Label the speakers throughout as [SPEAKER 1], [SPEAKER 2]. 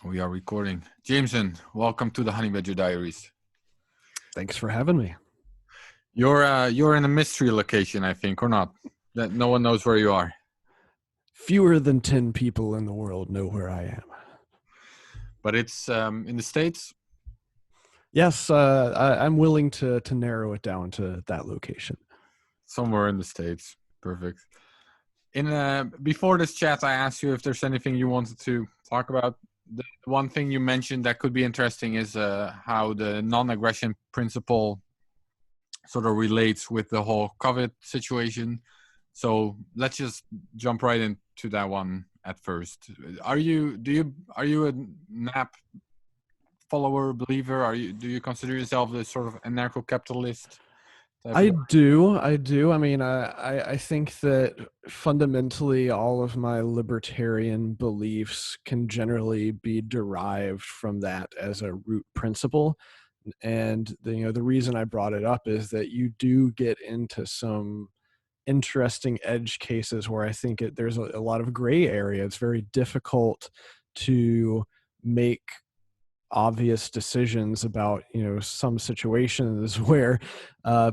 [SPEAKER 1] We are recording. Jameson, welcome to the Honey Badger Diaries.
[SPEAKER 2] Thanks for having me.
[SPEAKER 1] You're in a mystery location, I think, or not? That no one knows where you are.
[SPEAKER 2] Fewer than 10 people in the world know where I am.
[SPEAKER 1] But it's in the States?
[SPEAKER 2] Yes, I'm willing to narrow it down to that location.
[SPEAKER 1] Somewhere in the States. Perfect. Before this chat, I asked you if there's anything you wanted to talk about. The one thing you mentioned that could be interesting is how the non-aggression principle sort of relates with the whole COVID situation. So let's just jump right into that one at first. Are you a Knapp follower, believer? Do you consider yourself the sort of anarcho-capitalist type
[SPEAKER 2] I
[SPEAKER 1] of guy?
[SPEAKER 2] do. I mean, I think that fundamentally all of my libertarian beliefs can generally be derived from that as a root principle. And the reason I brought it up is that you do get into some interesting edge cases where I think there's a lot of gray area. It's very difficult to make obvious decisions about some situations where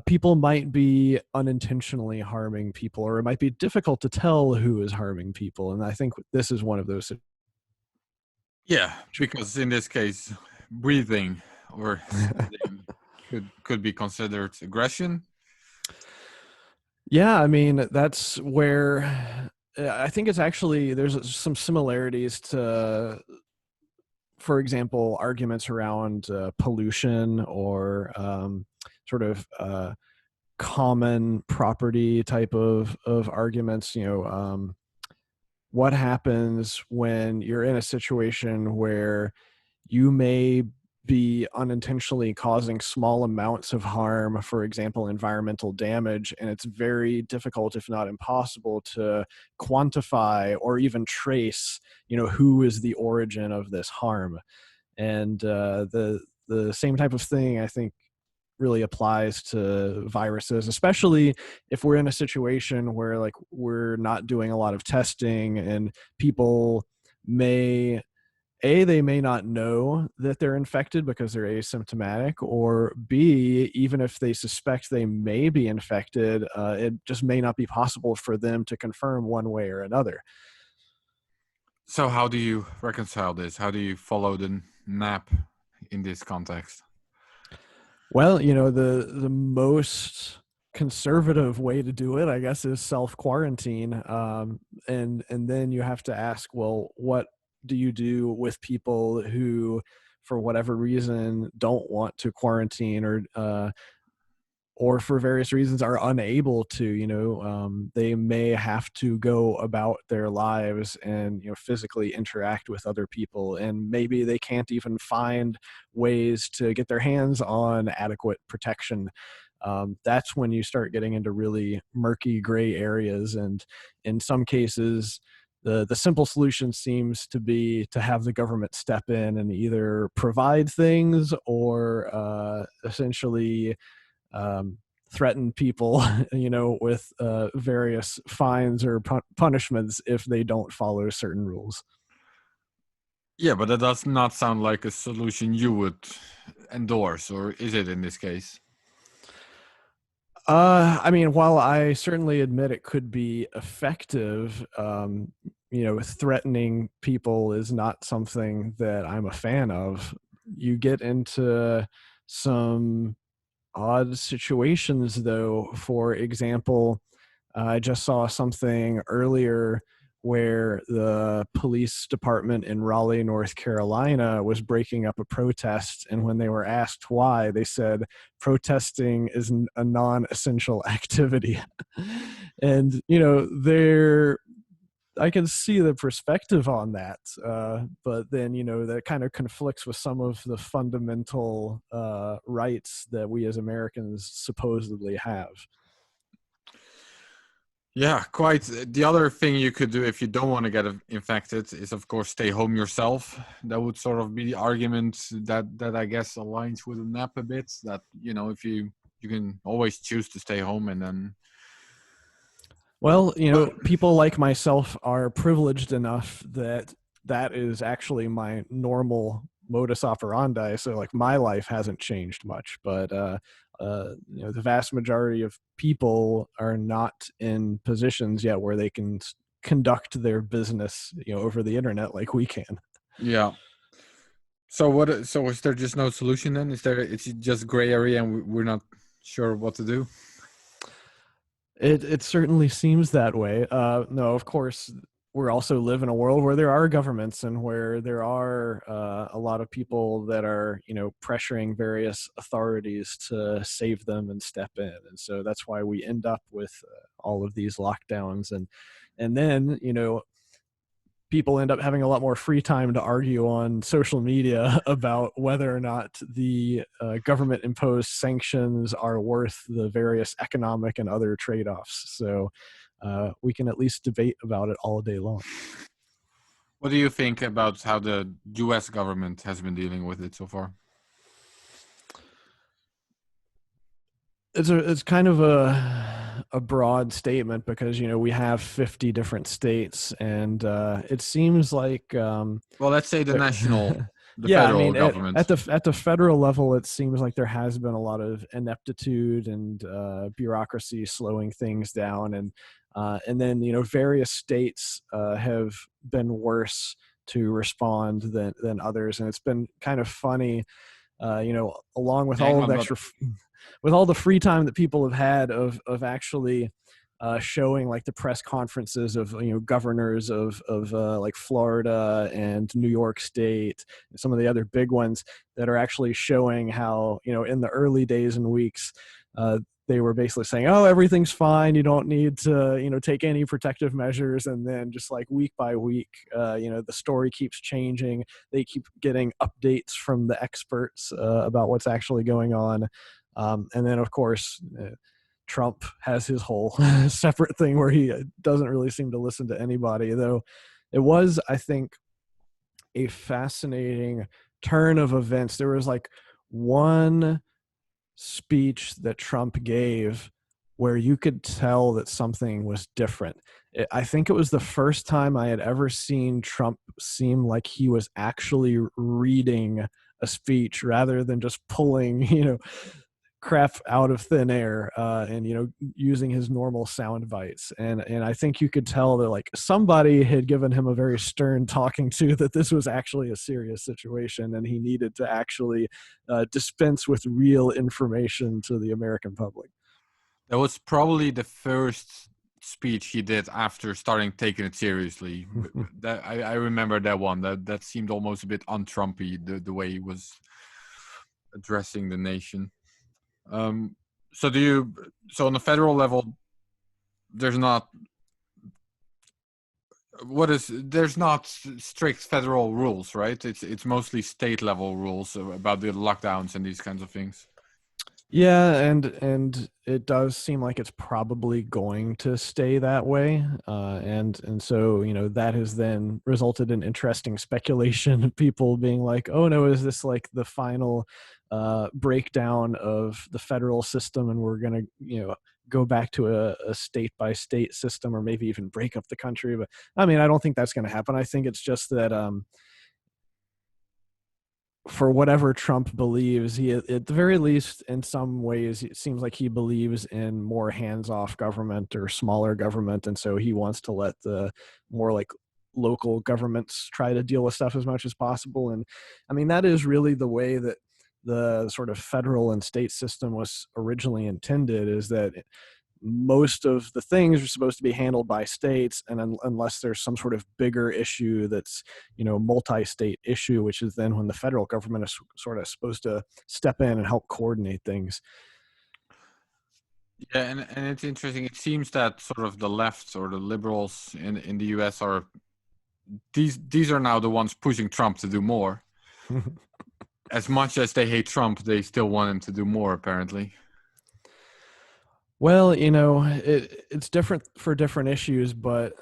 [SPEAKER 2] people might be unintentionally harming people, or it might be difficult to tell who is harming people, and I think this is one of those situations.
[SPEAKER 1] Yeah, because in this case, breathing or sneezing could be considered aggression.
[SPEAKER 2] Yeah, I mean, that's where I think it's actually there's some similarities to, for example, arguments around pollution or sort of common property type of arguments. What happens when you're in a situation where you may be unintentionally causing small amounts of harm, for example, environmental damage, and it's very difficult, if not impossible, to quantify or even trace, who is the origin of this harm. And the same type of thing, I think, really applies to viruses, especially if we're in a situation where like we're not doing a lot of testing and people they may not know that they're infected because they're asymptomatic, or B, even if they suspect they may be infected, it just may not be possible for them to confirm one way or another.
[SPEAKER 1] So how do you reconcile this? How do you follow the Knapp in this context?
[SPEAKER 2] Well, the most conservative way to do it, I guess, is self-quarantine. And then you have to ask, well, what do you do with people who, for whatever reason, don't want to quarantine, or for various reasons are unable to? They may have to go about their lives and physically interact with other people, and maybe they can't even find ways to get their hands on adequate protection. That's when you start getting into really murky gray areas, and in some cases the simple solution seems to be to have the government step in and either provide things or essentially threaten people, with various fines or punishments if they don't follow certain rules.
[SPEAKER 1] Yeah, but that does not sound like a solution you would endorse, or is it in this case?
[SPEAKER 2] I mean, while I certainly admit it could be effective, threatening people is not something that I'm a fan of. You get into some odd situations, though. For example, I just saw something earlier where the police department in Raleigh, North Carolina was breaking up a protest. And when they were asked why, they said protesting is a non-essential activity. And, I can see the perspective on that, but then that kind of conflicts with some of the fundamental rights that we as Americans supposedly have.
[SPEAKER 1] Yeah, quite. The other thing you could do if you don't want to get infected is, of course, stay home yourself. That would sort of be the argument that I guess aligns with the Knapp a bit. That if you can always choose to stay home, and then
[SPEAKER 2] Well, people like myself are privileged enough that that is actually my normal modus operandi. So like my life hasn't changed much, but the vast majority of people are not in positions yet where they can conduct their business, over the internet like we can.
[SPEAKER 1] Yeah. So what? So is there just no solution then? Is there? It's just gray area, and we're not sure what to do.
[SPEAKER 2] It certainly seems that way. No, of course, we also live in a world where there are governments and where there are a lot of people that are, pressuring various authorities to save them and step in, and so that's why we end up with all of these lockdowns, and then people end up having a lot more free time to argue on social media about whether or not the government imposed sanctions are worth the various economic and other trade-offs. So we can at least debate about it all day long.
[SPEAKER 1] What do you think about how the U.S. government has been dealing with it so far?
[SPEAKER 2] It's kind of a broad statement because we have 50 different states, and it seems like
[SPEAKER 1] Well, let's say the
[SPEAKER 2] yeah, I
[SPEAKER 1] federal
[SPEAKER 2] mean
[SPEAKER 1] government.
[SPEAKER 2] at the federal level, it seems like there has been a lot of ineptitude and bureaucracy slowing things down, and then various states have been worse to respond than others, and it's been kind of funny, along with
[SPEAKER 1] Hang
[SPEAKER 2] all of
[SPEAKER 1] on,
[SPEAKER 2] the
[SPEAKER 1] but
[SPEAKER 2] extra with all the free time that people have had of actually showing like the press conferences of governors of like Florida and New York State and some of the other big ones that are actually showing how in the early days and weeks they were basically saying, oh, everything's fine, you don't need to take any protective measures, and then just like week by week the story keeps changing, they keep getting updates from the experts about what's actually going on. And then, of course, Trump has his whole separate thing where he doesn't really seem to listen to anybody, though it was, I think, a fascinating turn of events. There was like one speech that Trump gave where you could tell that something was different. I think it was the first time I had ever seen Trump seem like he was actually reading a speech rather than just pulling, crap out of thin air and using his normal sound bites, and I think you could tell that like somebody had given him a very stern talking to, that this was actually a serious situation and he needed to actually dispense with real information to the American public.
[SPEAKER 1] that was probably the first speech he did after starting taking it seriously. That I remember that one. That seemed almost a bit un-Trumpy, the way he was addressing the nation. Um, so so on the federal level, there's not there's not strict federal rules, right? It's mostly state level rules about the lockdowns and these kinds of things.
[SPEAKER 2] Yeah, and it does seem like it's probably going to stay that way, and so that has then resulted in interesting speculation of people being like, oh no, is this like the final breakdown of the federal system, and we're gonna go back to a state by state system, or maybe even break up the country? But I mean, I don't think that's going to happen. I think it's just that for whatever Trump believes, he, at the very least, in some ways, it seems like he believes in more hands-off government or smaller government, and so he wants to let the more like local governments try to deal with stuff as much as possible. And I mean, that is really the way that the sort of federal and state system was originally intended, is that most of the things are supposed to be handled by states, and unless there's some sort of bigger issue that's multi-state issue, which is then when the federal government is sort of supposed to step in and help coordinate things.
[SPEAKER 1] Yeah, and it's interesting. It seems that sort of the left or the liberals in the US are these are now the ones pushing Trump to do more. As much as they hate Trump, they still want him to do more, apparently.
[SPEAKER 2] Well, it's different for different issues, but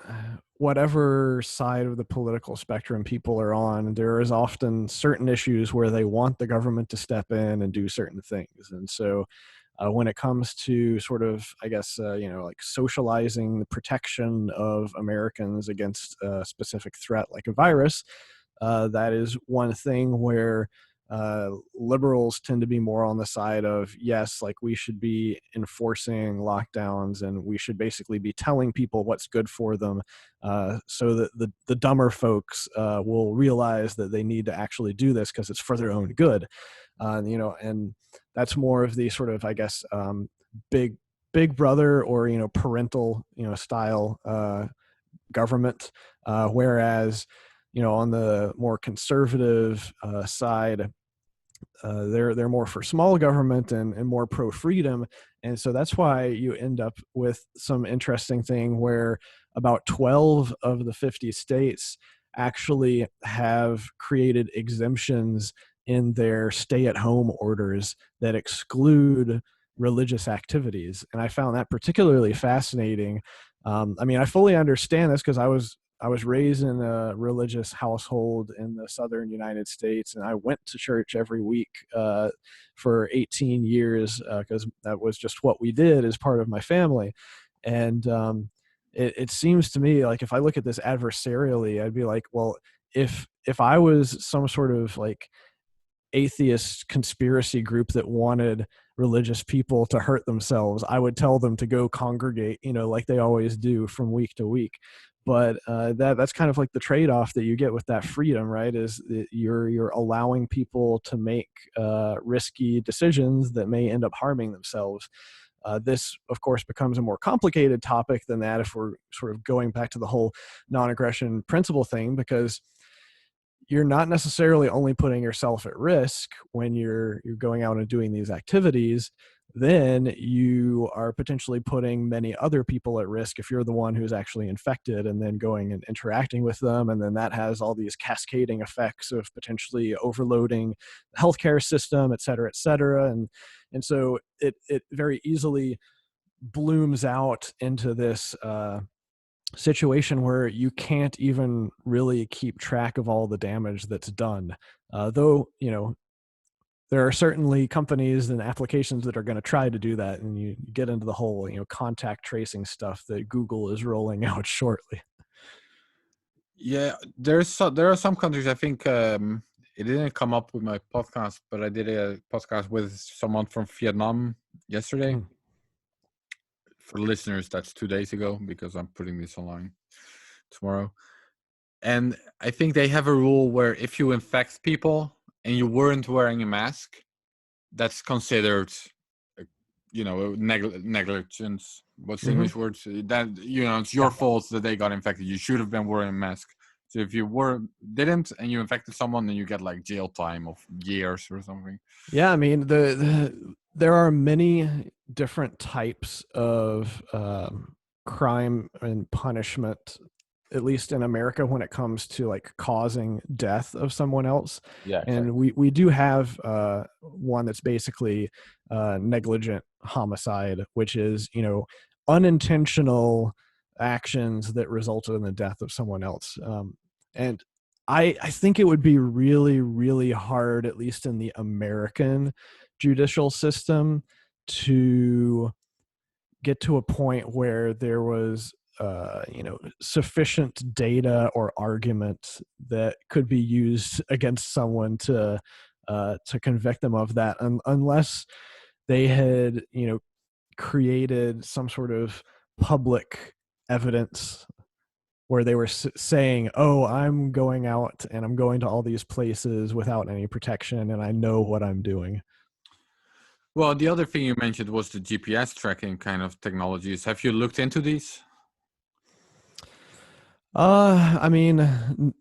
[SPEAKER 2] whatever side of the political spectrum people are on, there is often certain issues where they want the government to step in and do certain things. And so when it comes to sort of, I guess, like socializing the protection of Americans against a specific threat like a virus. That is one thing where liberals tend to be more on the side of, yes, like we should be enforcing lockdowns and we should basically be telling people what's good for them, so that the dumber folks will realize that they need to actually do this because it's for their own good. And that's more of the sort of, I guess, big brother or parental style government, whereas on the more conservative side, they're more for small government and more pro freedom. And so that's why you end up with some interesting thing where about 12 of the 50 states actually have created exemptions in their stay-at-home orders that exclude religious activities. And I found that particularly fascinating. I mean, I fully understand this because I was raised in a religious household in the southern United States, and I went to church every week for 18 years because that was just what we did as part of my family. And it seems to me like if I look at this adversarially, I'd be like, well, if I was some sort of like atheist conspiracy group that wanted religious people to hurt themselves, I would tell them to go congregate, like they always do from week to week. But that's kind of like the trade-off that you get with that freedom, right? Is that you're allowing people to make risky decisions that may end up harming themselves. This, of course, becomes a more complicated topic than that if we're sort of going back to the whole non-aggression principle thing, because you're not necessarily only putting yourself at risk when you're going out and doing these activities. Then you are potentially putting many other people at risk if you're the one who's actually infected and then going and interacting with them. And then that has all these cascading effects of potentially overloading the healthcare system, et cetera, et cetera. And so it very easily blooms out into this situation where you can't even really keep track of all the damage that's done. Though, there are certainly companies and applications that are going to try to do that, and you get into the whole, contact tracing stuff that Google is rolling out shortly.
[SPEAKER 1] Yeah, there are some countries. I think it didn't come up with my podcast, but I did a podcast with someone from Vietnam yesterday.
[SPEAKER 2] Mm.
[SPEAKER 1] For listeners, that's 2 days ago because I'm putting this online tomorrow. And I think they have a rule where if you infect people and you weren't wearing a mask, that's considered, negligence. What's the
[SPEAKER 2] Mm-hmm.
[SPEAKER 1] English word? That it's your fault that they got infected. You should have been wearing a mask. So if you didn't and you infected someone, then you get like jail time of years or something.
[SPEAKER 2] Yeah, I mean, there are many different types of crime and punishment, at least in America, when it comes to like causing death of someone else.
[SPEAKER 1] Yeah,
[SPEAKER 2] And
[SPEAKER 1] exactly.
[SPEAKER 2] we do have one that's basically negligent homicide, which is, unintentional actions that resulted in the death of someone else. And I think it would be really, really hard, at least in the American judicial system, to get to a point where there was sufficient data or argument that could be used against someone to convict them of that, unless they had created some sort of public evidence where they were saying, oh, I'm going out and I'm going to all these places without any protection and I know what I'm doing.
[SPEAKER 1] Well, the other thing you mentioned was the GPS tracking kind of technologies. Have you looked into these?
[SPEAKER 2] I mean,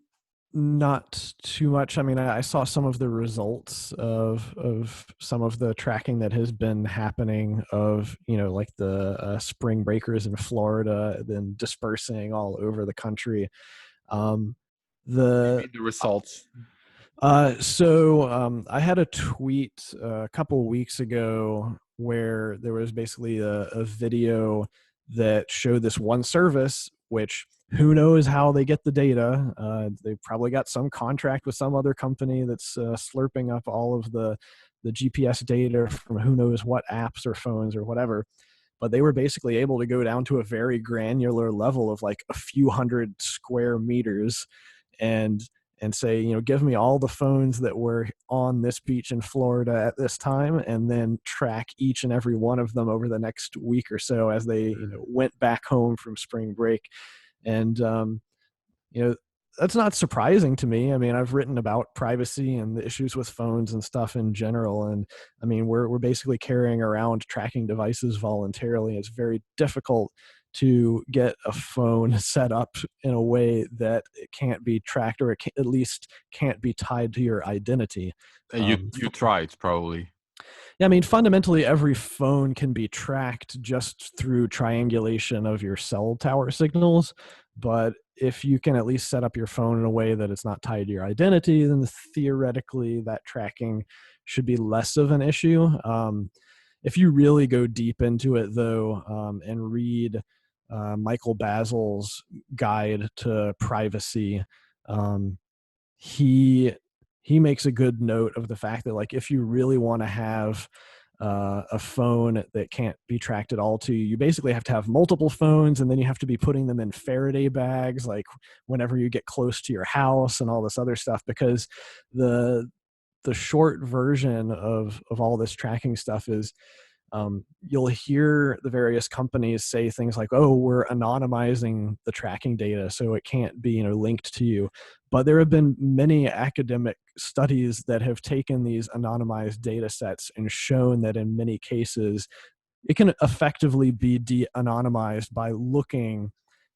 [SPEAKER 2] not too much. I mean, I saw some of the results of some of the tracking that has been happening of, like the spring breakers in Florida, then dispersing all over the country.
[SPEAKER 1] You
[SPEAKER 2] The
[SPEAKER 1] mean the results?
[SPEAKER 2] So I had a tweet a couple weeks ago where there was basically a video that showed this one service, which Who knows how they get the data? They probably got some contract with some other company that's slurping up all of the GPS data from who knows what apps or phones or whatever. But they were basically able to go down to a very granular level of like a few hundred square meters and say, give me all the phones that were on this beach in Florida at this time, and then track each and every one of them over the next week or so as they, went back home from spring break. And you know, that's not surprising to me. I mean, I've written about privacy and the issues with phones and stuff in general. And I mean, we're basically carrying around tracking devices voluntarily. It's very difficult to get a phone set up in a way that it can't be tracked, or at least can't be tied to your identity.
[SPEAKER 1] You tried probably.
[SPEAKER 2] Yeah, I mean, fundamentally, every phone can be tracked just through triangulation of your cell tower signals. But if you can at least set up your phone in a way that it's not tied to your identity, then theoretically that tracking should be less of an issue. If you really go deep into it, though, and read Michael Basil's guide to privacy, he makes a good note of the fact that, like, if you really want to have a phone that can't be tracked at all to you, you basically have to have multiple phones, and then you have to be putting them in Faraday bags, like whenever you get close to your house and all this other stuff, because the short version of all this tracking stuff is, you'll hear the various companies say things like, "Oh, we're anonymizing the tracking data so it can't be, linked to you." But there have been many academic studies that have taken these anonymized data sets and shown that in many cases it can effectively be de-anonymized by looking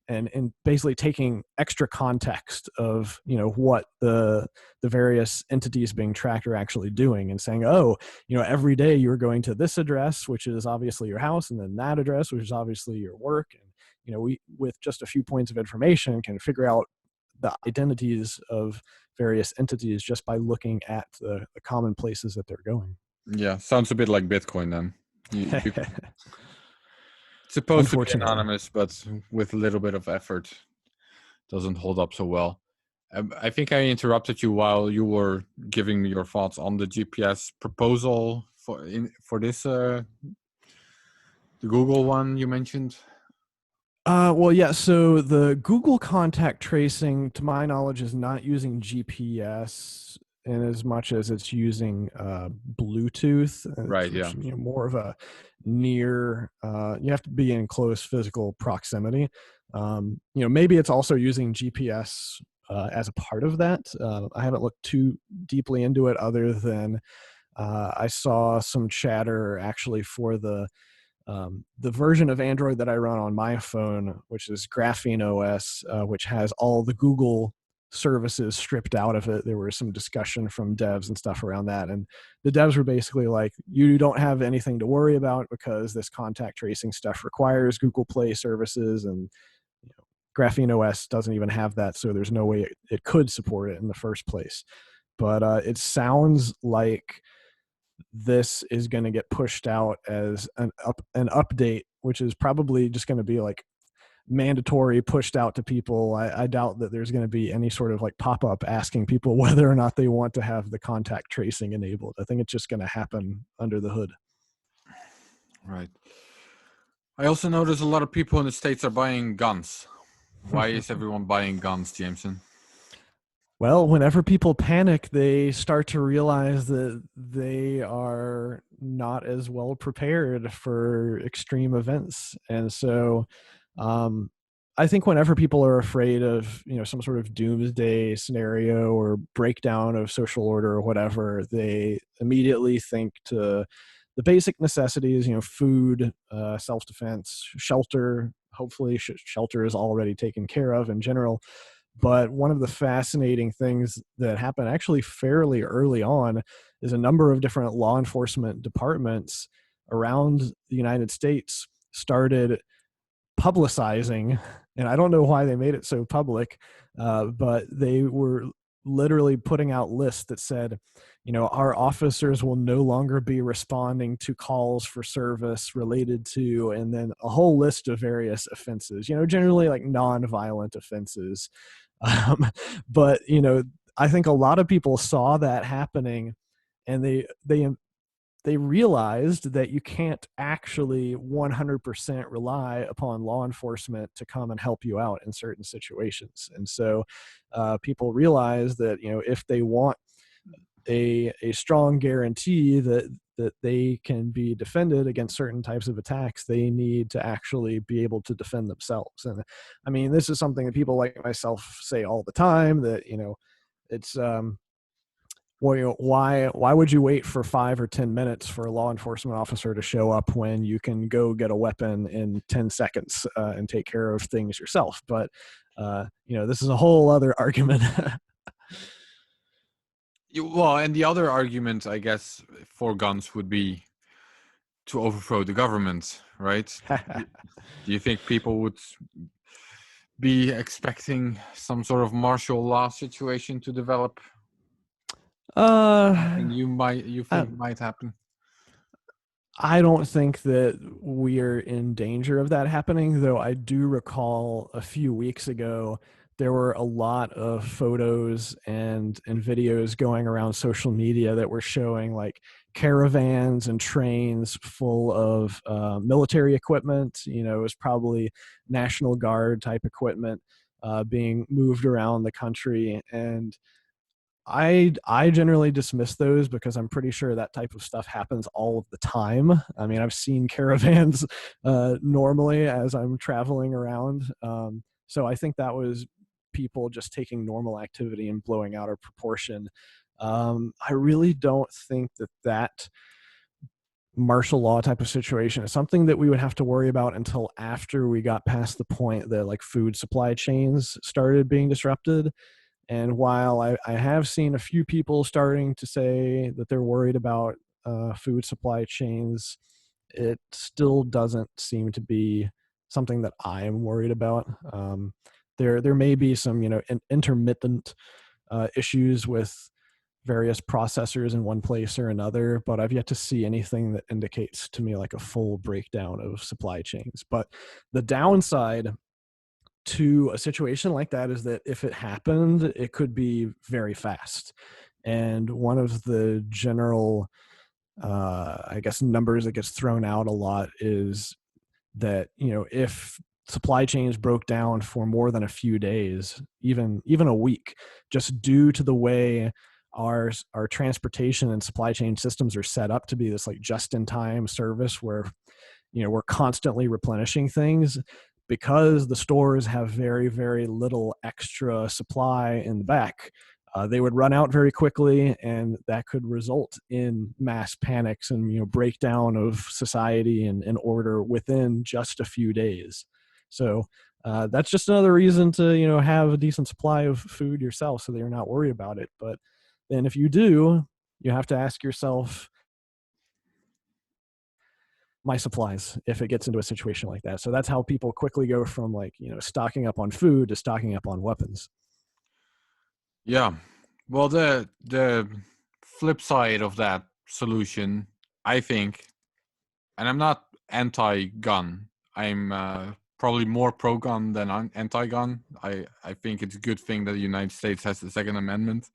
[SPEAKER 2] and basically taking extra context of, what the various entities being tracked are actually doing, and saying, oh, every day you're going to this address, which is obviously your house, and then that address, which is obviously your work. And we, with just a few points of information, can figure out the identities of various entities just by looking at the common places that they're going.
[SPEAKER 1] Yeah, sounds a bit like Bitcoin then. It's supposed to be anonymous, but with a little bit of effort, doesn't hold up so well. I think I interrupted you while you were giving me your thoughts on the GPS proposal for this the Google one you mentioned.
[SPEAKER 2] Well, yeah. So the Google contact tracing, to my knowledge, is not using GPS in as much as it's using Bluetooth.
[SPEAKER 1] Right. Yeah.
[SPEAKER 2] More of a near. You have to be in close physical proximity. Maybe it's also using GPS as a part of that. I haven't looked too deeply into it, other than I saw some chatter actually for the version of Android that I run on my phone, which is Graphene OS, which has all the Google services stripped out of it. There was some discussion from devs and stuff around that. And the devs were basically like, you don't have anything to worry about because this contact tracing stuff requires Google Play services, and Graphene OS doesn't even have that. So there's no way it could support it in the first place. But it sounds like this is going to get pushed out as an update, which is probably just going to be like mandatory, pushed out to people. I doubt that there's going to be any sort of like pop-up asking people whether or not they want to have the contact tracing enabled. I think it's just going to happen under the hood.
[SPEAKER 1] Right. I also notice a lot of people in the States are buying guns. Why is everyone buying guns, Jameson?
[SPEAKER 2] Well, whenever people panic, they start to realize that they are not as well prepared for extreme events. And so I think whenever people are afraid of, some sort of doomsday scenario or breakdown of social order or whatever, they immediately think to the basic necessities, food, self-defense, shelter. Hopefully shelter is already taken care of in general. But one of the fascinating things that happened actually fairly early on is a number of different law enforcement departments around the United States started publicizing, and I don't know why they made it so public, but they were literally putting out lists that said, our officers will no longer be responding to calls for service related to, and then a whole list of various offenses, generally like non-violent offenses. Um, but, I think a lot of people saw that happening, and they realized that you can't actually 100% rely upon law enforcement to come and help you out in certain situations. And so people realize that, if they want a strong guarantee that they can be defended against certain types of attacks, they need to actually be able to defend themselves. And I mean, this is something that people like myself say all the time, that, it's, well, why would you wait for 5 or 10 minutes for a law enforcement officer to show up when you can go get a weapon in 10 seconds and take care of things yourself? But this is a whole other argument.
[SPEAKER 1] Well, and the other argument, I guess, for guns would be to overthrow the government, right? Do you think people would be expecting some sort of martial law situation to develop? Something you think might happen?
[SPEAKER 2] I don't think that we're in danger of that happening, though I do recall a few weeks ago there were a lot of photos and videos going around social media that were showing like caravans and trains full of military equipment. It was probably National Guard type equipment being moved around the country. And I generally dismiss those because I'm pretty sure that type of stuff happens all of the time. I mean, I've seen caravans normally as I'm traveling around. So I think that was people just taking normal activity and blowing out of proportion. I really don't think that martial law type of situation is something that we would have to worry about until after we got past the point that like food supply chains started being disrupted. And while I have seen a few people starting to say that they're worried about food supply chains, it still doesn't seem to be something that I am worried about. There may be some intermittent issues with various processors in one place or another, but I've yet to see anything that indicates to me like a full breakdown of supply chains. But the downside to a situation like that is that if it happened, it could be very fast. And one of the general, I guess, numbers that gets thrown out a lot is that, if supply chains broke down for more than a few days, even a week, just due to the way our transportation and supply chain systems are set up to be this like just in time service where we're constantly replenishing things, because the stores have very, very little extra supply in the back. They would run out very quickly, and that could result in mass panics and breakdown of society and order within just a few days. So that's just another reason to have a decent supply of food yourself, so that you're not worried about it. But then if you do, you have to ask yourself, my supplies, if it gets into a situation like that. So that's how people quickly go from like stocking up on food to stocking up on weapons.
[SPEAKER 1] Yeah. Well, the flip side of that solution, I think, and I'm not anti-gun. I'm probably more pro-gun than anti-gun. I think it's a good thing that the United States has the Second Amendment.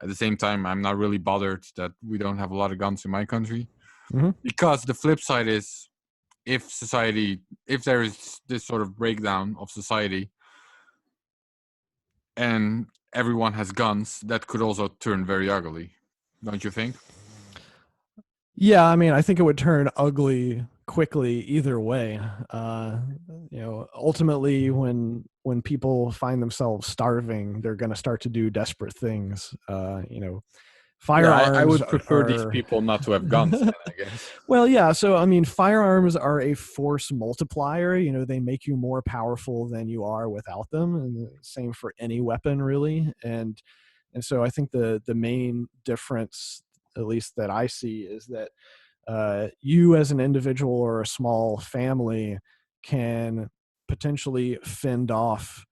[SPEAKER 1] At the same time, I'm not really bothered that we don't have a lot of guns in my country.
[SPEAKER 2] Mm-hmm.
[SPEAKER 1] Because the flip side is, if there is this sort of breakdown of society and everyone has guns, that could also turn very ugly, don't you think?
[SPEAKER 2] Yeah, I mean, I think it would turn ugly quickly either way. Ultimately, when people find themselves starving, they're going to start to do desperate things.
[SPEAKER 1] Yeah, I
[SPEAKER 2] Firearms
[SPEAKER 1] would prefer these
[SPEAKER 2] are
[SPEAKER 1] people not to have guns, then, I guess.
[SPEAKER 2] well, yeah. So, I mean, firearms are a force multiplier. They make you more powerful than you are without them, and the same for any weapon, really. And so, I think the main difference, at least that I see, is that you as an individual or a small family can potentially fend off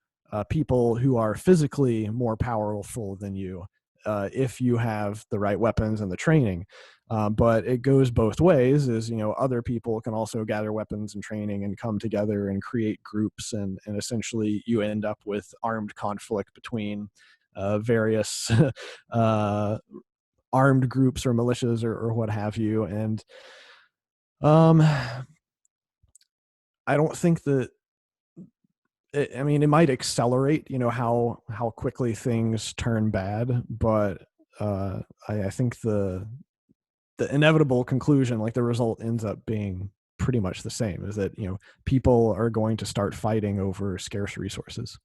[SPEAKER 2] people who are physically more powerful than you if you have the right weapons and the training. But it goes both ways. Is other people can also gather weapons and training and come together and create groups, and essentially you end up with armed conflict between various armed groups or militias or what have you. And I don't think that it might accelerate, how quickly things turn bad, but I think the inevitable conclusion, like the result, ends up being pretty much the same: is that people are going to start fighting over scarce resources.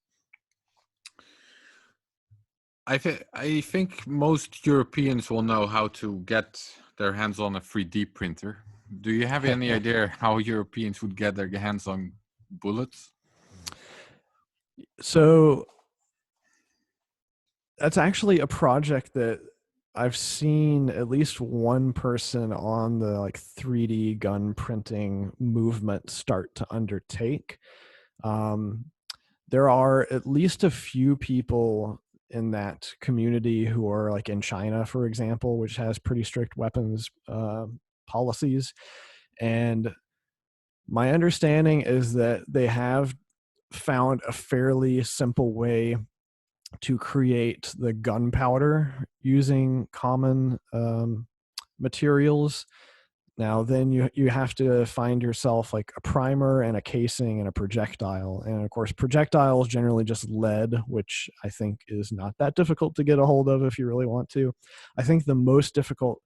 [SPEAKER 1] I think most Europeans will know how to get their hands on a 3D printer. Do you have any idea how Europeans would get their hands on bullets?
[SPEAKER 2] So that's actually a project that I've seen at least one person on the 3D gun printing movement start to undertake. There are at least a few people in that community who are in China, for example, which has pretty strict weapons policies. And my understanding is that they have found a fairly simple way to create the gunpowder using common materials. Now, then you have to find yourself a primer and a casing and a projectile. And of course, projectiles generally just lead, which I think is not that difficult to get a hold of if you really want to. I think the most difficult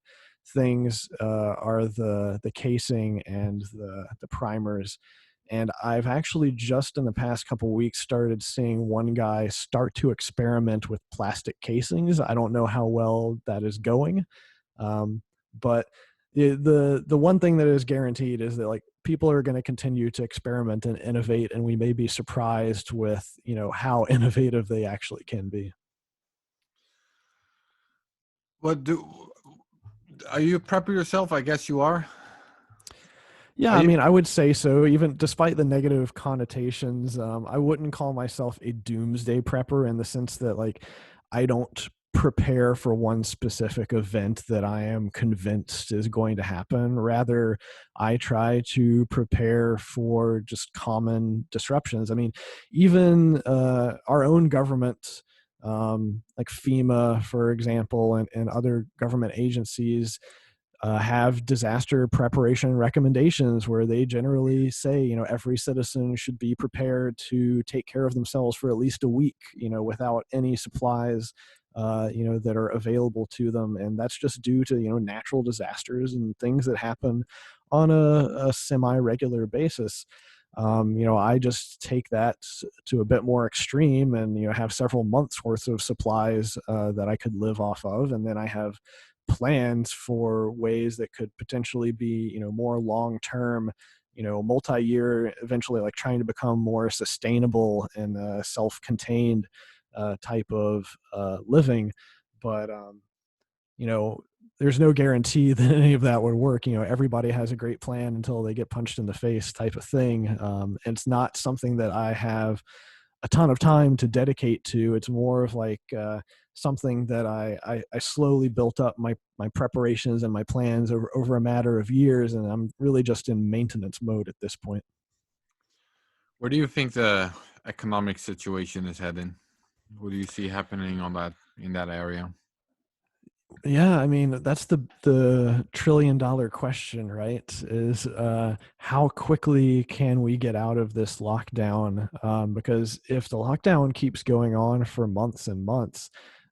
[SPEAKER 2] things are the casing and the primers. And I've actually just in the past couple weeks started seeing one guy start to experiment with plastic casings. I don't know how well that is going, but the one thing that is guaranteed is that people are going to continue to experiment and innovate, and we may be surprised with how innovative they actually can be.
[SPEAKER 1] Are you a prepper yourself? I guess you are.
[SPEAKER 2] Yeah, I would say so. Even despite the negative connotations, I wouldn't call myself a doomsday prepper in the sense that I don't prepare for one specific event that I am convinced is going to happen. Rather, I try to prepare for just common disruptions. Even our own government, like FEMA, for example, and other government agencies have disaster preparation recommendations where they generally say, every citizen should be prepared to take care of themselves for at least a week, without any supplies, that are available to them. And that's just due to, natural disasters and things that happen on a semi-regular basis. I just take that to a bit more extreme and, have several months worth of supplies that I could live off of. And then I have plans for ways that could potentially be, more long-term, multi-year, eventually trying to become more sustainable and self-contained type of living. But, there's no guarantee that any of that would work. Everybody has a great plan until they get punched in the face type of thing. It's not something that I have a ton of time to dedicate to. It's more of something that I slowly built up my preparations and my plans over a matter of years, and I'm really just in maintenance mode at this point.
[SPEAKER 1] Where do you think the economic situation is heading? What do you see happening in that area?
[SPEAKER 2] Yeah, that's the trillion-dollar question, right? Is how quickly can we get out of this lockdown? Because if the lockdown keeps going on for months and months,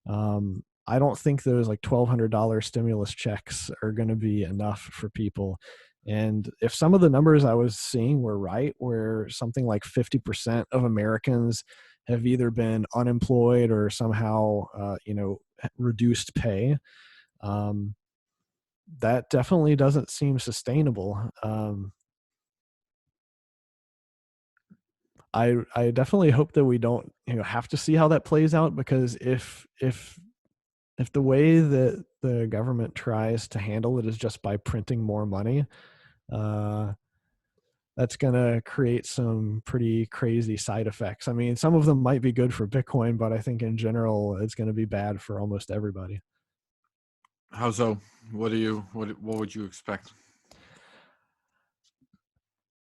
[SPEAKER 2] I don't think those $1,200 stimulus checks are going to be enough for people. And if some of the numbers I was seeing were right, where something like 50% of Americans have either been unemployed or somehow, reduced pay, um, that definitely doesn't seem sustainable. I definitely hope that we don't have to see how that plays out, because if the way that the government tries to handle it is just by printing more money, uh, that's going to create some pretty crazy side effects. I mean, some of them might be good for Bitcoin, but I think in general, it's going to be bad for almost everybody.
[SPEAKER 1] How so? What would you expect?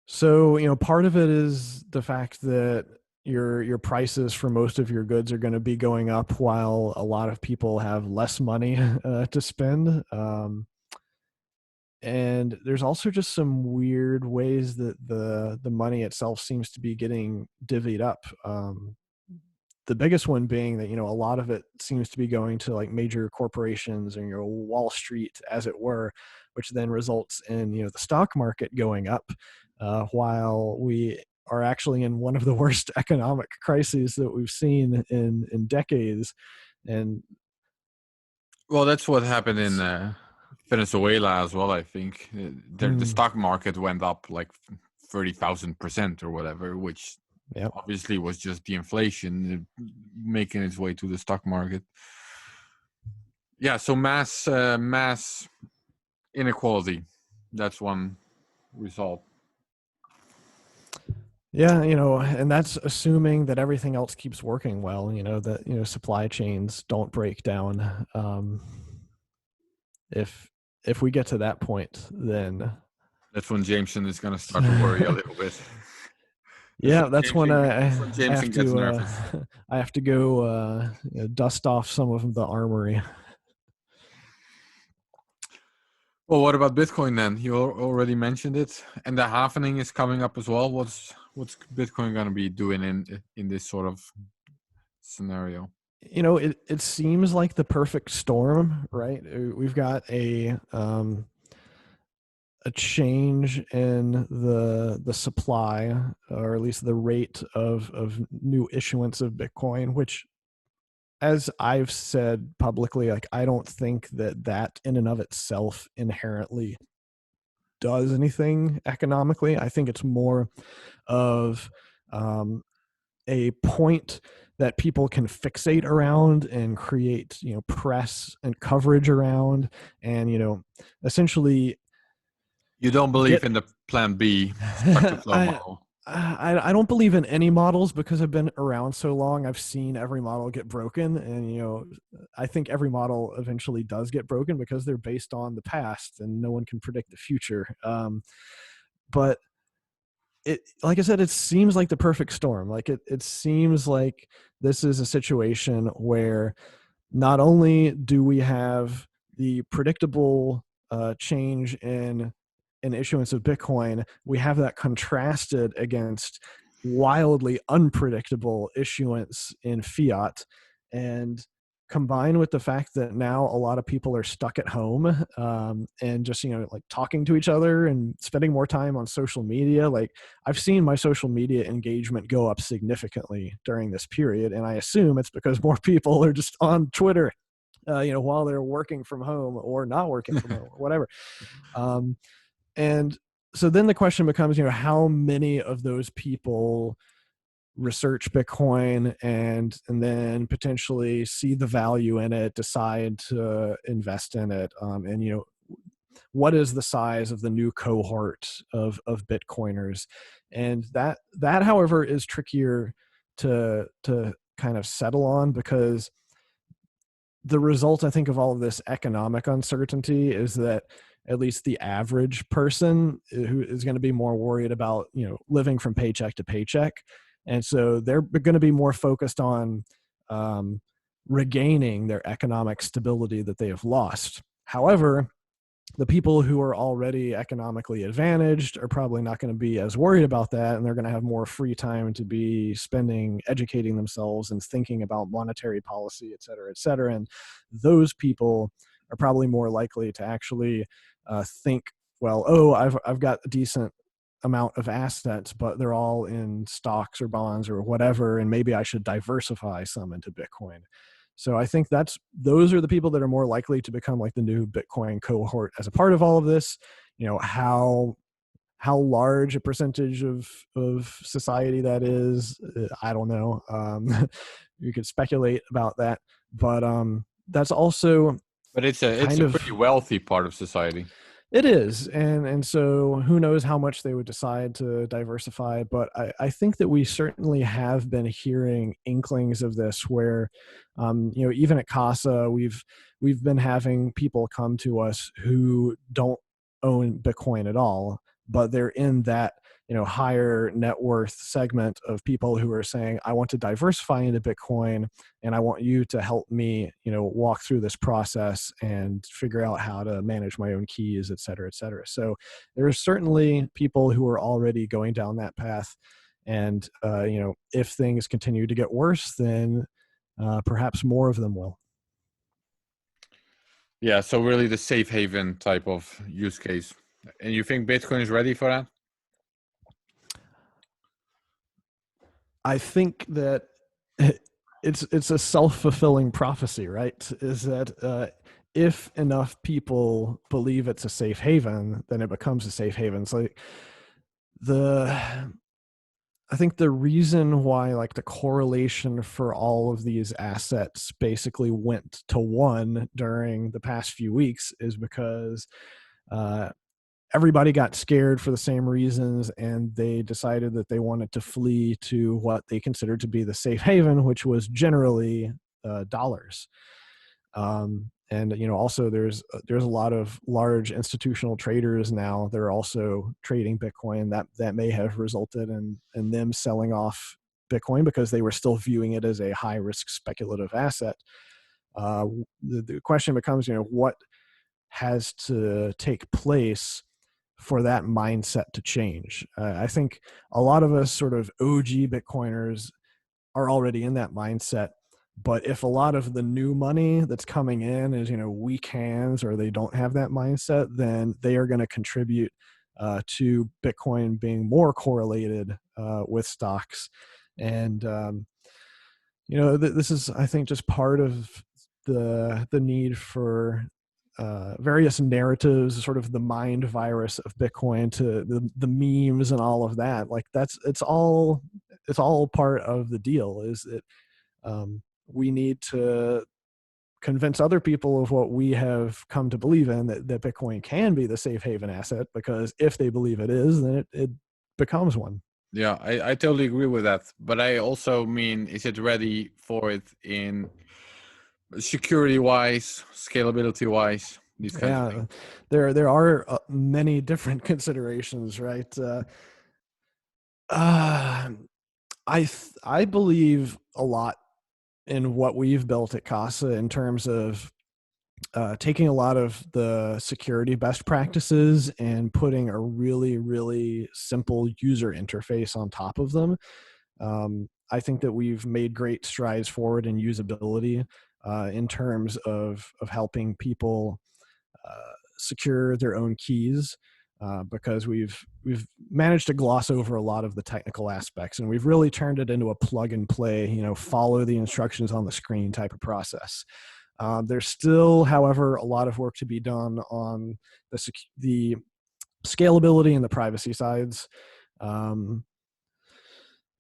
[SPEAKER 2] So, part of it is the fact that your prices for most of your goods are going to be going up while a lot of people have less money to spend. And there's also just some weird ways that the money itself seems to be getting divvied up. The biggest one being that a lot of it seems to be going to like major corporations and Wall Street, as it were, which then results in the stock market going up, while we are actually in one of the worst economic crises that we've seen in decades. And
[SPEAKER 1] Well, that's what happened in Venezuela as well. I think the stock market went up like 30,000% or whatever, which obviously was just the inflation making its way to the stock market. Yeah, so mass inequality, that's one result.
[SPEAKER 2] Yeah, and that's assuming that everything else keeps working well, that supply chains don't break down. If we get to that point, then
[SPEAKER 1] that's when Jameson is going to start to worry a little bit.
[SPEAKER 2] Yeah, that's when I
[SPEAKER 1] Jameson gets nervous.
[SPEAKER 2] I have to go dust off some of the armory.
[SPEAKER 1] Well, what about Bitcoin then? You already mentioned it, and the halvening is coming up as well. What's Bitcoin going to be doing in this sort of scenario?
[SPEAKER 2] It seems like the perfect storm, right? We've got a change in the supply, or at least the rate of new issuance of Bitcoin, which, as I've said publicly, like I don't think that in and of itself inherently does anything economically. I think it's more of a point that people can fixate around and create press and coverage around, and essentially
[SPEAKER 1] you don't believe in the plan B stock to flow model.
[SPEAKER 2] I don't believe in any models because I've been around so long. I've seen every model get broken, and I think every model eventually does get broken because they're based on the past, and no one can predict the future. But like I said, it seems like the perfect storm. Like it seems like this is a situation where not only do we have the predictable change in issuance of Bitcoin, we have that contrasted against wildly unpredictable issuance in fiat. And combined with the fact that now a lot of people are stuck at home, and just like talking to each other and spending more time on social media. Like I've seen my social media engagement go up significantly during this period, and I assume it's because more people are just on Twitter while they're working from home or not working from home or whatever. And so then the question becomes, how many of those people research Bitcoin and then potentially see the value in it, decide to invest in it, and what is the size of the new cohort of Bitcoiners? And that however is trickier to kind of settle on, because the result, I think, of all of this economic uncertainty is that at least the average person who is going to be more worried about living from paycheck to paycheck, and so they're going to be more focused on regaining their economic stability that they have lost. However, the people who are already economically advantaged are probably not going to be as worried about that, and they're going to have more free time to be spending educating themselves and thinking about monetary policy, et cetera, et cetera. And those people are probably more likely to actually think, well, I've got a decent amount of assets, but they're all in stocks or bonds or whatever, and maybe I should diversify some into Bitcoin. So I think those are the people that are more likely to become like the new Bitcoin cohort as a part of all of this. How large a percentage of society that is, I don't know. You could speculate about that, but that's also
[SPEAKER 1] But it's a pretty wealthy part of society.
[SPEAKER 2] It is, and so who knows how much they would decide to diversify, but I think that we certainly have been hearing inklings of this where, even at Casa, we've been having people come to us who don't own Bitcoin at all, but they're in that higher net worth segment of people who are saying, I want to diversify into Bitcoin, and I want you to help me, walk through this process and figure out how to manage my own keys, et cetera, et cetera. So there are certainly people who are already going down that path. And, if things continue to get worse, then perhaps more of them will.
[SPEAKER 1] Yeah, so really the safe haven type of use case. And you think Bitcoin is ready for that?
[SPEAKER 2] I think that it's a self-fulfilling prophecy, right? Is that if enough people believe it's a safe haven, then it becomes a safe haven. It's like the I think the reason why like the correlation for all of these assets basically went to one during the past few weeks is because uh, everybody got scared for the same reasons, and they decided that they wanted to flee to what they considered to be the safe haven, which was generally dollars. And also there's a lot of large institutional traders now that are also trading Bitcoin that may have resulted in them selling off Bitcoin because they were still viewing it as a high risk speculative asset. uh, the question becomes, what has to take place for that mindset to change? I think a lot of us sort of OG Bitcoiners are already in that mindset. But if a lot of the new money that's coming in is, weak hands, or they don't have that mindset, then they are going to contribute to Bitcoin being more correlated with stocks. And, this is, I think, just part of the need for various narratives, sort of the mind virus of Bitcoin, to the memes and all of that. Like it's all part of the deal. Is that we need to convince other people of what we have come to believe in, that Bitcoin can be the safe haven asset, because if they believe it is, then it becomes one.
[SPEAKER 1] Yeah, I totally agree with that. But I also mean, is it ready for it in security wise, scalability wise, these kinds of things?
[SPEAKER 2] Yeah, there are many different considerations, right? Uh, I believe a lot in what we've built at Casa in terms of taking a lot of the security best practices and putting a really, really simple user interface on top of them. I think that we've made great strides forward in usability in terms of helping people secure their own keys. Because we've managed to gloss over a lot of the technical aspects, and we've really turned it into a plug and play, follow the instructions on the screen type of process. There's still, however, a lot of work to be done on the scalability and the privacy sides. Um,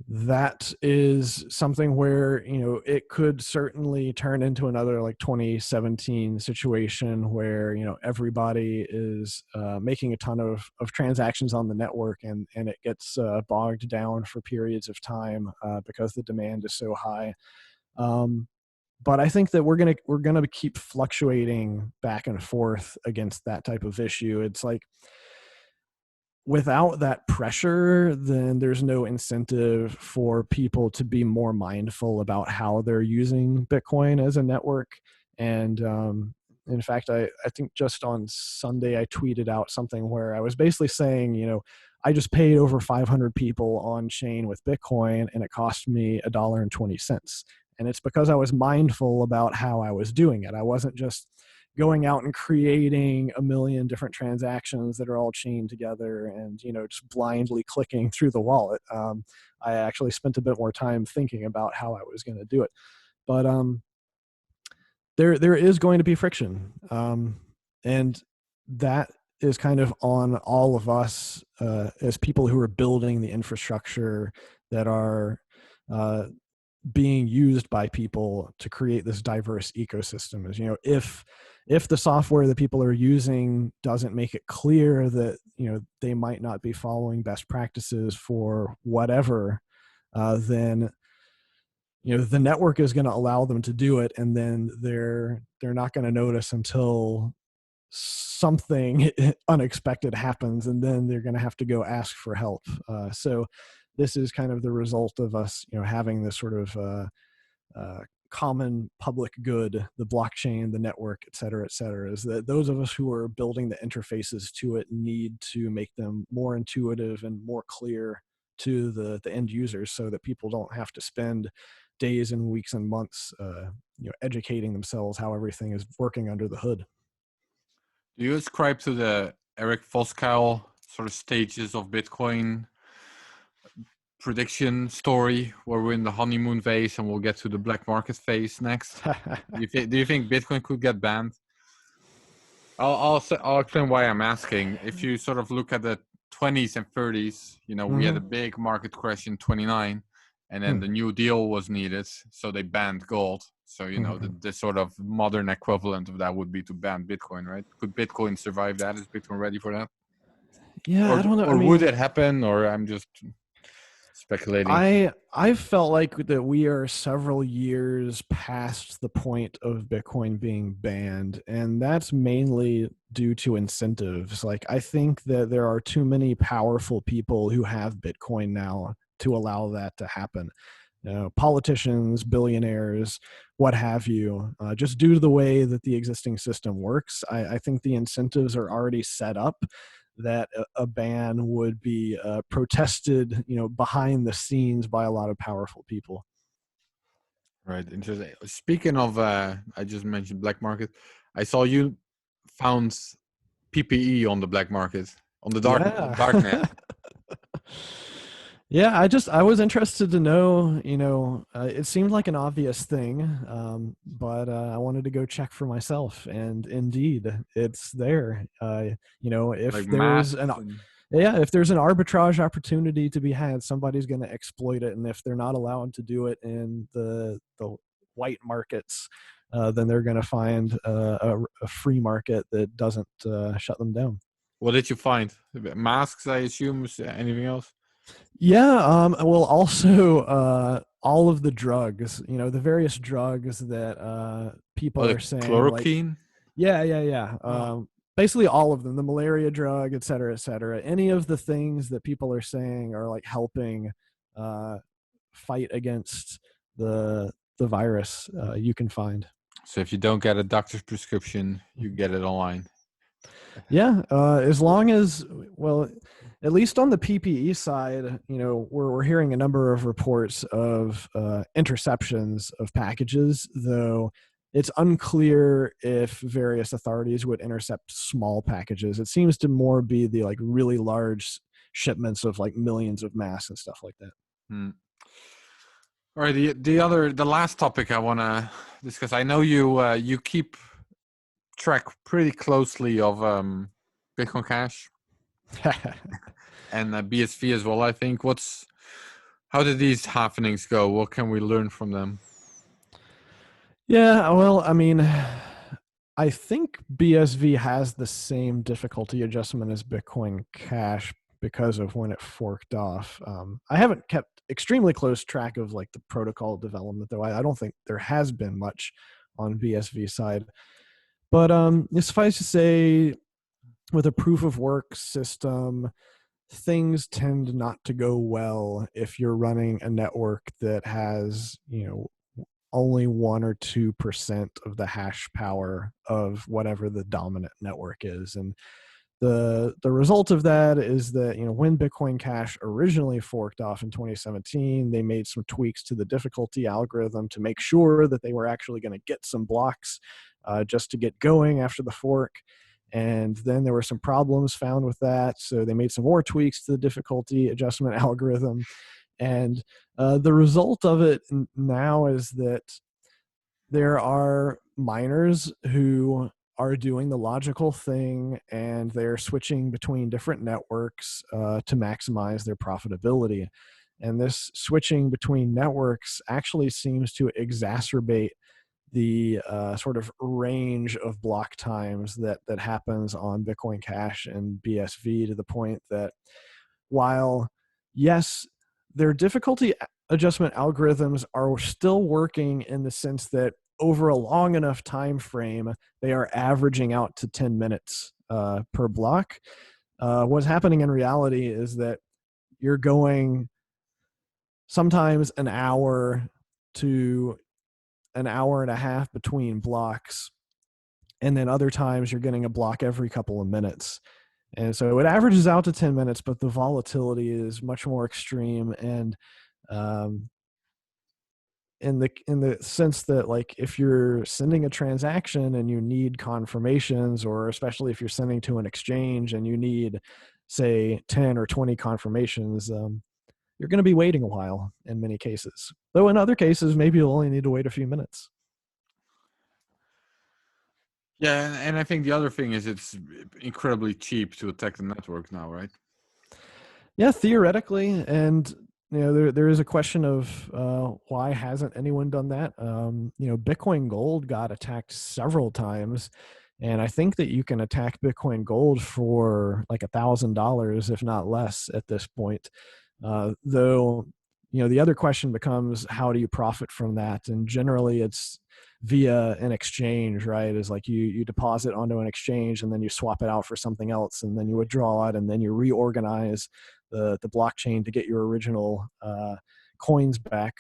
[SPEAKER 2] that is something where it could certainly turn into another like 2017 situation where everybody is making a ton of transactions on the network, and it gets bogged down for periods of time because the demand is so high. But I think that we're gonna keep fluctuating back and forth against that type of issue. It's like, without that pressure, then there's no incentive for people to be more mindful about how they're using Bitcoin as a network. And in fact, I think just on Sunday, I tweeted out something where I was basically saying, I just paid over 500 people on chain with Bitcoin, and it cost me $1.20. And it's because I was mindful about how I was doing it. I wasn't just going out and creating a million different transactions that are all chained together and just blindly clicking through the wallet. I actually spent a bit more time thinking about how I was going to do it. But there is going to be friction, and that is kind of on all of us as people who are building the infrastructure that are being used by people to create this diverse ecosystem. Is, if the software that people are using doesn't make it clear that they might not be following best practices for whatever, then the network is going to allow them to do it, and then they're not going to notice until something unexpected happens, and then they're going to have to go ask for help. So this is kind of the result of us having this sort of common public good, the blockchain, the network, et cetera, is that those of us who are building the interfaces to it need to make them more intuitive and more clear to the end users, so that people don't have to spend days and weeks and months educating themselves how everything is working under the hood.
[SPEAKER 1] Do you ascribe to the Eric Voskuil sort of stages of Bitcoin prediction story, where we're in the honeymoon phase and we'll get to the black market phase next? Do you think Bitcoin could get banned? I'll explain why I'm asking. If you sort of look at the 20s and 30s, we had a big market crash in 29, and then the New Deal was needed, so they banned gold. So the sort of modern equivalent of that would be to ban Bitcoin, right? Could Bitcoin survive that? Is Bitcoin ready for that?
[SPEAKER 2] Yeah, I don't know.
[SPEAKER 1] Or would it happen? Or I'm just speculating.
[SPEAKER 2] I felt like that we are several years past the point of Bitcoin being banned, and that's mainly due to incentives. Like, I think that there are too many powerful people who have Bitcoin now to allow that to happen. Politicians, billionaires, what have you, just due to the way that the existing system works. I think the incentives are already set up that a ban would be protested, behind the scenes by a lot of powerful people.
[SPEAKER 1] Right, interesting. Speaking of, I just mentioned black market. I saw you found PPE on the black market, on the
[SPEAKER 2] Yeah.
[SPEAKER 1] darknet.
[SPEAKER 2] Yeah, I was interested to know, it seemed like an obvious thing, but I wanted to go check for myself, and indeed, it's there.
[SPEAKER 1] Like
[SPEAKER 2] If there's
[SPEAKER 1] masks
[SPEAKER 2] if there's an arbitrage opportunity to be had, somebody's going to exploit it, and if they're not allowed to do it in the white markets, then they're going to find a free market that doesn't shut them down.
[SPEAKER 1] What did you find? Masks, I assume. Anything else?
[SPEAKER 2] Yeah, well, also all of the drugs, the various drugs that
[SPEAKER 1] Oh,
[SPEAKER 2] people
[SPEAKER 1] the
[SPEAKER 2] are saying, like,
[SPEAKER 1] chloroquine.
[SPEAKER 2] yeah.
[SPEAKER 1] Oh,
[SPEAKER 2] Basically all of them, the malaria drug, et cetera, et cetera. Any of the things that people are saying are like helping fight against the virus, you can find.
[SPEAKER 1] so if you don't get a doctor's prescription, you get it online.
[SPEAKER 2] Yeah, as long as, well, at least on the PPE side, we're hearing a number of reports of interceptions of packages, though it's unclear if various authorities would intercept small packages. It seems to more be the like really large shipments of like millions of masks and stuff like that.
[SPEAKER 1] Hmm. All right, the last topic I want to discuss. I know you keep track pretty closely of Bitcoin Cash and BSV as well. I think. How did these happenings go? What can we learn from them?
[SPEAKER 2] Yeah, well, I mean, I think BSV has the same difficulty adjustment as Bitcoin Cash because of when it forked off. I haven't kept extremely close track of like the protocol development, though. I don't think there has been much on BSV side. But suffice to say, with a proof of work system, things tend not to go well if you're running a network that has, only 1 or 2% of the hash power of whatever the dominant network is. And the result of that is that, when Bitcoin Cash originally forked off in 2017, they made some tweaks to the difficulty algorithm to make sure that they were actually going to get some blocks just to get going after the fork. And then there were some problems found with that, so they made some more tweaks to the difficulty adjustment algorithm. And the result of it now is that there are miners who are doing the logical thing, and they're switching between different networks to maximize their profitability. And this switching between networks actually seems to exacerbate the sort of range of block times that happens on Bitcoin Cash and BSV, to the point that while, yes, their difficulty adjustment algorithms are still working in the sense that over a long enough time frame, they are averaging out to 10 minutes per block. What's happening in reality is that you're going sometimes an hour to an hour and a half between blocks, and then other times you're getting a block every couple of minutes. And so it averages out to 10 minutes, but the volatility is much more extreme. And um, in the sense that, like, if you're sending a transaction and you need confirmations, or especially if you're sending to an exchange and you need, say, 10 or 20 confirmations, you're going to be waiting a while in many cases. Though in other cases, maybe you'll only need to wait a few minutes.
[SPEAKER 1] Yeah, and I think the other thing is it's incredibly cheap to attack the network now, right?
[SPEAKER 2] Yeah, theoretically. And there is a question of why hasn't anyone done that. Bitcoin Gold got attacked several times, and I think that you can attack Bitcoin Gold for like $1,000, if not less, at this point. Though, the other question becomes, how do you profit from that? And generally, it's via an exchange, right? Is like you deposit onto an exchange, and then you swap it out for something else, and then you withdraw it, and then you reorganize the blockchain to get your original coins back.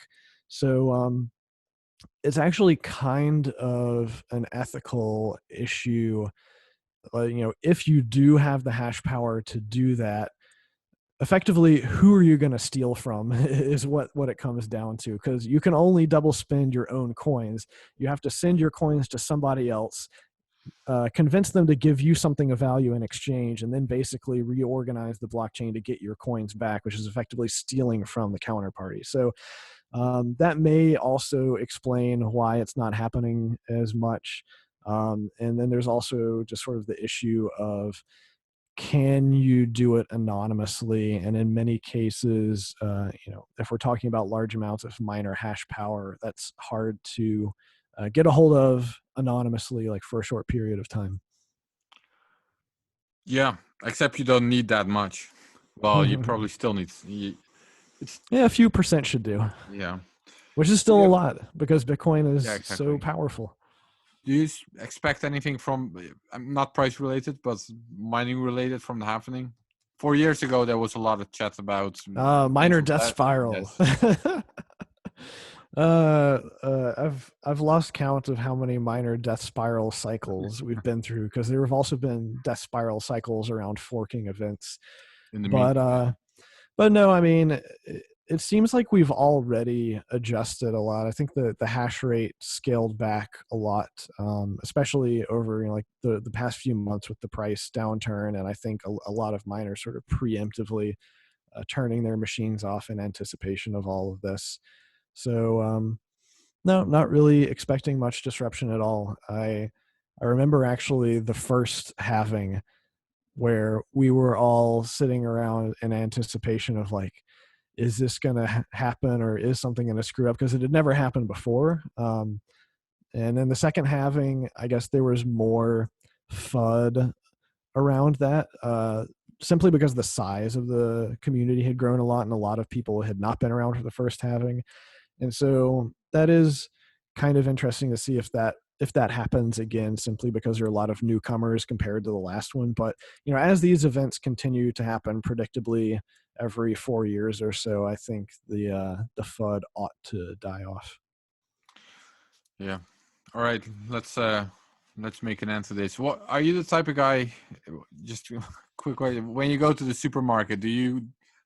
[SPEAKER 2] So it's actually kind of an ethical issue. If you do have the hash power to do that, effectively, who are you going to steal from is what it comes down to, because you can only double spend your own coins. You have to send your coins to somebody else, convince them to give you something of value in exchange, and then basically reorganize the blockchain to get your coins back, which is effectively stealing from the counterparty. So that may also explain why it's not happening as much. And then there's also just sort of the issue of, can you do it anonymously? And in many cases, if we're talking about large amounts of miner hash power, that's hard to get a hold of anonymously, like for a short period of time.
[SPEAKER 1] Yeah, except you don't need that much. Well, you probably still need. It's
[SPEAKER 2] Yeah, a few percent should do,
[SPEAKER 1] yeah.
[SPEAKER 2] which is
[SPEAKER 1] Do
[SPEAKER 2] still a
[SPEAKER 1] you,
[SPEAKER 2] lot because Bitcoin
[SPEAKER 1] yeah,
[SPEAKER 2] is so
[SPEAKER 1] exactly.
[SPEAKER 2] powerful.
[SPEAKER 1] Do you expect anything from, not price related, but mining related from the happening? 4 years ago, there was a lot of chat about
[SPEAKER 2] Miner
[SPEAKER 1] potential
[SPEAKER 2] death
[SPEAKER 1] death.
[SPEAKER 2] spiral.
[SPEAKER 1] Yes,
[SPEAKER 2] I've lost count of how many minor death spiral cycles we've been through, because there have also been death spiral cycles around forking events.
[SPEAKER 1] in the
[SPEAKER 2] But
[SPEAKER 1] meantime. Yeah.
[SPEAKER 2] but no, I mean, it seems like we've already adjusted a lot. I think the hash rate scaled back a lot, especially over like the past few months with the price downturn, and I think a lot of miners sort of preemptively turning their machines off in anticipation of all of this. So no, not really expecting much disruption at all. I remember actually the first halving, where we were all sitting around in anticipation of, like, is this going to happen, or is something going to screw up? Because it had never happened before. And then the second halving, I guess there was more FUD around that, simply because the size of the community had grown a lot, and a lot of people had not been around for the first halving. And so that is kind of interesting to see if that happens again, simply because there are a lot of newcomers compared to the last one. But as these events continue to happen predictably every 4 years or so, I think the FUD ought to die off.
[SPEAKER 1] Yeah. All right. Let's make an end to this. What are you the type of guy? Just a quick question. When you go to the supermarket, do you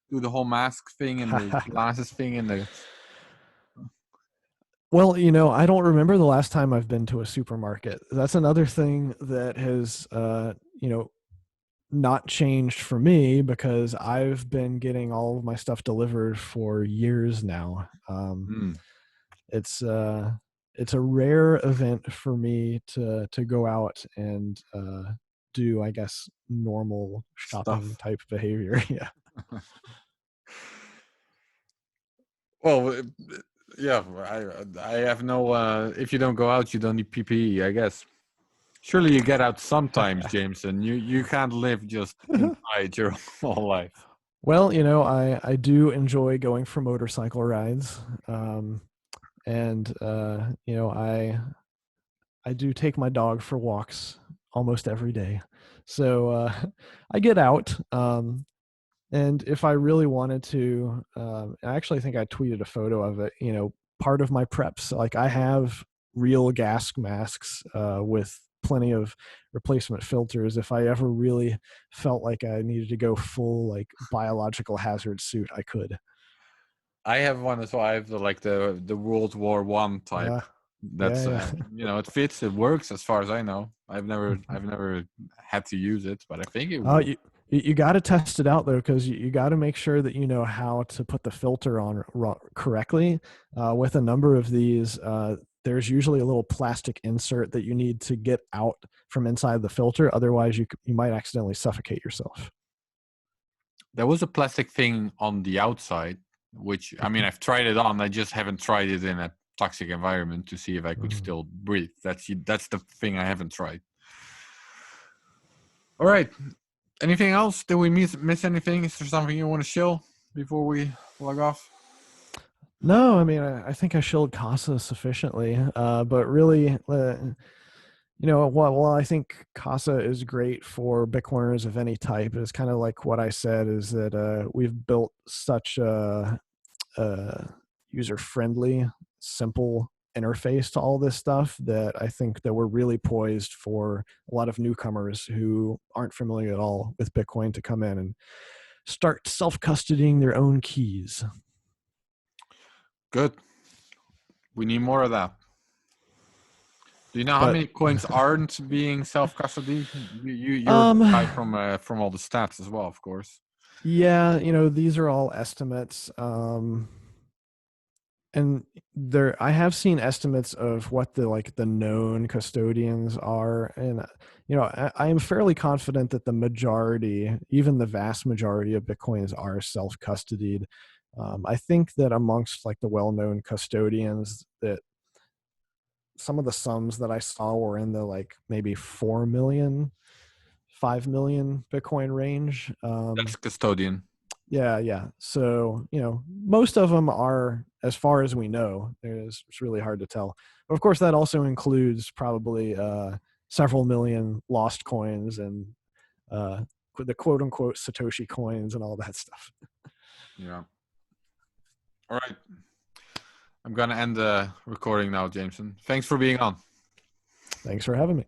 [SPEAKER 1] do the whole mask thing and the glasses thing and the?
[SPEAKER 2] Well, I don't remember the last time I've been to a supermarket. That's another thing that has, not changed for me, because I've been getting all of my stuff delivered for years now.
[SPEAKER 1] Hmm,
[SPEAKER 2] It's a rare event for me to go out and do, I guess, normal shopping
[SPEAKER 1] stuff.
[SPEAKER 2] type behavior. Yeah.
[SPEAKER 1] Well, yeah, I have no. If you don't go out, you don't need PPE, I guess. Surely you get out sometimes, Jameson. You can't live just inside your whole life.
[SPEAKER 2] Well, I do enjoy going for motorcycle rides, and I do take my dog for walks almost every day. So I get out. And if I really wanted to, I actually think I tweeted a photo of it. Part of my preps, like I have real gas masks with plenty of replacement filters. If I ever really felt like I needed to go full like biological hazard suit, I could.
[SPEAKER 1] I have one as well. I have the World War One type.
[SPEAKER 2] Yeah,
[SPEAKER 1] That's
[SPEAKER 2] yeah,
[SPEAKER 1] it fits, it works as far as I know. I've never had to use it, but I think it
[SPEAKER 2] yeah.
[SPEAKER 1] will.
[SPEAKER 2] You got to test it out though, because you got to make sure that you know how to put the filter on correctly. With a number of these, there's usually a little plastic insert that you need to get out from inside the filter. Otherwise, you might accidentally suffocate yourself.
[SPEAKER 1] There was a plastic thing on the outside, which I mean I've tried it on. I just haven't tried it in a toxic environment to see if I could still breathe. That's the thing I haven't tried. All right. Anything else? Did we miss anything? Is there something you want to show before we log off?
[SPEAKER 2] No, I mean, I think I showed Casa sufficiently, but really, while I think Casa is great for Bitcoiners of any type, it's kind of like what I said is that we've built such a user-friendly, simple interface to all this stuff that I think that we're really poised for a lot of newcomers who aren't familiar at all with Bitcoin to come in and start self-custodying their own keys.
[SPEAKER 1] Good. We need more of that. Do you know how
[SPEAKER 2] But
[SPEAKER 1] many coins aren't being self-custody? You're the guy from all the stats as well, of course.
[SPEAKER 2] yeah, these are all estimates. And I have seen estimates of what the known custodians are, and I am fairly confident that the majority, even the vast majority of Bitcoins are self-custodied. I think that amongst like the well-known custodians, that some of the sums that I saw were in the like maybe 4 million, 5 million Bitcoin range.
[SPEAKER 1] That's custodian.
[SPEAKER 2] Yeah. So, most of them are, as far as we know, it's really hard to tell. But of course, that also includes probably several million lost coins and the quote unquote Satoshi coins and all that stuff.
[SPEAKER 1] Yeah. All right. I'm going to end the recording now, Jameson. Thanks for being on.
[SPEAKER 2] Thanks for having me.